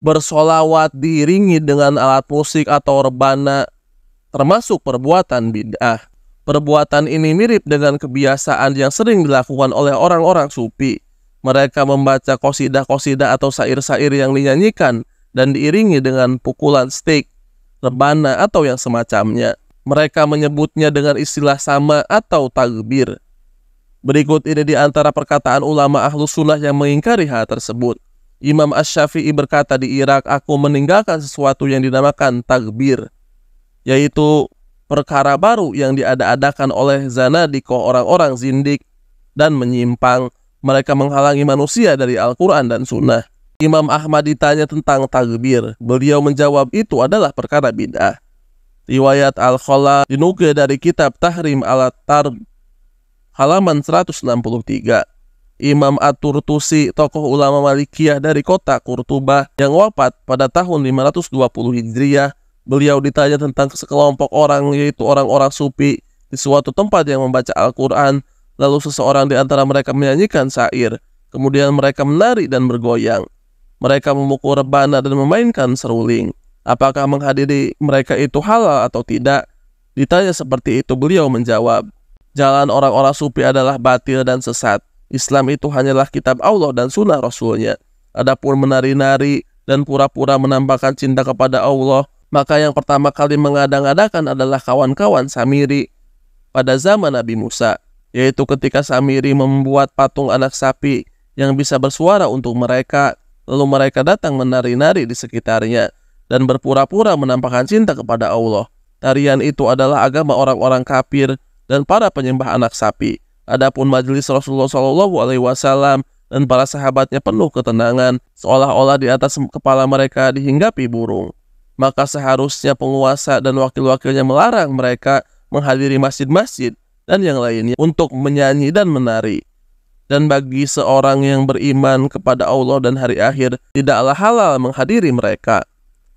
bersolawat diiringi dengan alat musik atau rebana termasuk perbuatan bid'ah. Perbuatan ini mirip dengan kebiasaan yang sering dilakukan oleh orang-orang sufi. Mereka membaca qasidah-qasidah atau syair-syair yang dinyanyikan dan diiringi dengan pukulan stik, rebana atau yang semacamnya. Mereka menyebutnya dengan istilah sama atau takbir. Berikut ini di antara perkataan ulama Ahlus Sunnah yang mengingkari hal tersebut. Imam Asy-Syafi'i berkata di Irak, aku meninggalkan sesuatu yang dinamakan takbir, yaitu perkara baru yang diada-adakan oleh zanadikoh, orang-orang zindik dan menyimpang. Mereka menghalangi manusia dari Al-Quran dan Sunnah. Imam Ahmad ditanya tentang takbir. Beliau menjawab itu adalah perkara bid'ah. Riwayat Al-Khala dinukil dari kitab Tahrim Al-Tarb halaman 163. Imam At-Turtusi, tokoh ulama Malikiyah dari kota Qurtubah yang wafat pada tahun 520 Hijriah, beliau ditanya tentang sekelompok orang, yaitu orang-orang sufi di suatu tempat yang membaca Al-Quran. Lalu seseorang di antara mereka menyanyikan syair, kemudian mereka menari dan bergoyang. Mereka memukul rebana dan memainkan seruling. Apakah menghadiri mereka itu halal atau tidak? Ditanya seperti itu, beliau menjawab, jalan orang-orang sufi adalah batil dan sesat. Islam itu hanyalah kitab Allah dan sunnah Rasulnya. Adapun menari-nari dan pura-pura menampakkan cinta kepada Allah, maka yang pertama kali mengadang-adakan adalah kawan-kawan Samiri pada zaman Nabi Musa, yaitu ketika Samiri membuat patung anak sapi yang bisa bersuara untuk mereka, lalu mereka datang menari-nari di sekitarnya dan berpura-pura menampakkan cinta kepada Allah. Tarian itu adalah agama orang-orang kafir dan para penyembah anak sapi. Adapun majelis Rasulullah SAW dan para sahabatnya penuh ketenangan, seolah-olah di atas kepala mereka dihinggapi burung. Maka seharusnya penguasa dan wakil-wakilnya melarang mereka menghadiri masjid-masjid dan yang lainnya untuk menyanyi dan menari. Dan bagi seorang yang beriman kepada Allah dan hari akhir, tidaklah halal menghadiri mereka.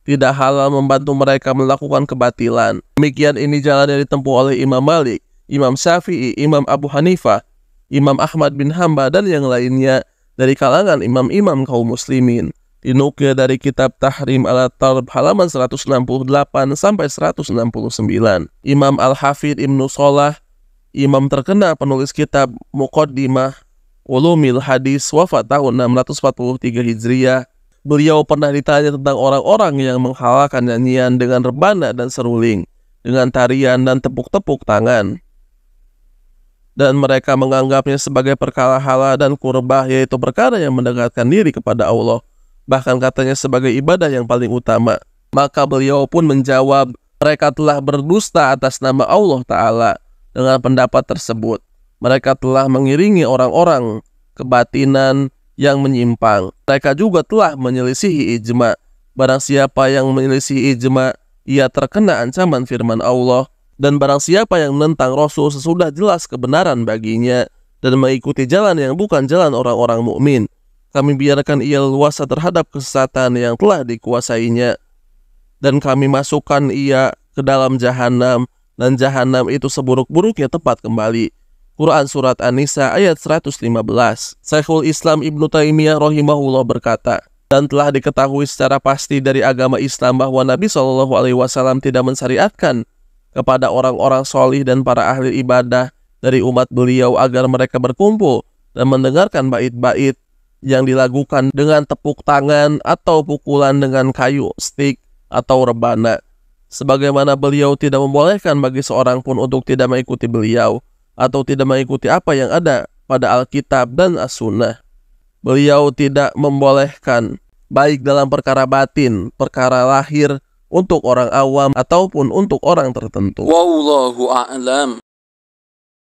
Tidak halal membantu mereka melakukan kebatilan. Demikian ini jalan yang ditempuh oleh Imam Malik, Imam Syafi'i, Imam Abu Hanifah, Imam Ahmad bin Hanbal dan yang lainnya dari kalangan imam-imam kaum muslimin. Dinukil dari kitab Tahrim Al-Tarb halaman 168 sampai 169. Imam Al-Hafidh Ibnu Shalah, imam terkenal penulis kitab Muqaddimah Ulumil Hadis, wafat tahun 643 Hijriah. Beliau pernah ditanya tentang orang-orang yang menghalalkan nyanyian dengan rebana dan seruling, dengan tarian dan tepuk-tepuk tangan, dan mereka menganggapnya sebagai perkara halal dan kurbah, yaitu perkara yang mendekatkan diri kepada Allah, bahkan katanya sebagai ibadah yang paling utama. Maka beliau pun menjawab, mereka telah berdusta atas nama Allah Ta'ala. Dengan pendapat tersebut, mereka telah mengiringi orang-orang kebatinan yang menyimpang. Mereka juga telah menyelisihi ijma. Barang siapa yang menyelisihi ijma, ia terkena ancaman firman Allah. Dan barang siapa yang menentang Rasul sesudah jelas kebenaran baginya dan mengikuti jalan yang bukan jalan orang-orang mukmin, kami biarkan ia leluasa terhadap kesesatan yang telah dikuasainya, dan kami masukkan ia ke dalam jahanam, dan jahanam itu seburuk-buruknya tempat kembali. Quran Surat An-Nisa ayat 115. Syekhul Islam Ibnu Taimiyah rahimahullah berkata, dan telah diketahui secara pasti dari agama Islam bahwa Nabi SAW tidak mensyariatkan kepada orang-orang solih dan para ahli ibadah dari umat beliau agar mereka berkumpul dan mendengarkan bait-bait yang dilakukan dengan tepuk tangan atau pukulan dengan kayu, stik, atau rebana. Sebagaimana beliau tidak membolehkan bagi seorang pun untuk tidak mengikuti beliau atau tidak mengikuti apa yang ada pada Alkitab dan As-Sunnah. Beliau tidak membolehkan baik dalam perkara batin, perkara lahir, untuk orang awam ataupun untuk orang tertentu. Wallahu a'lam.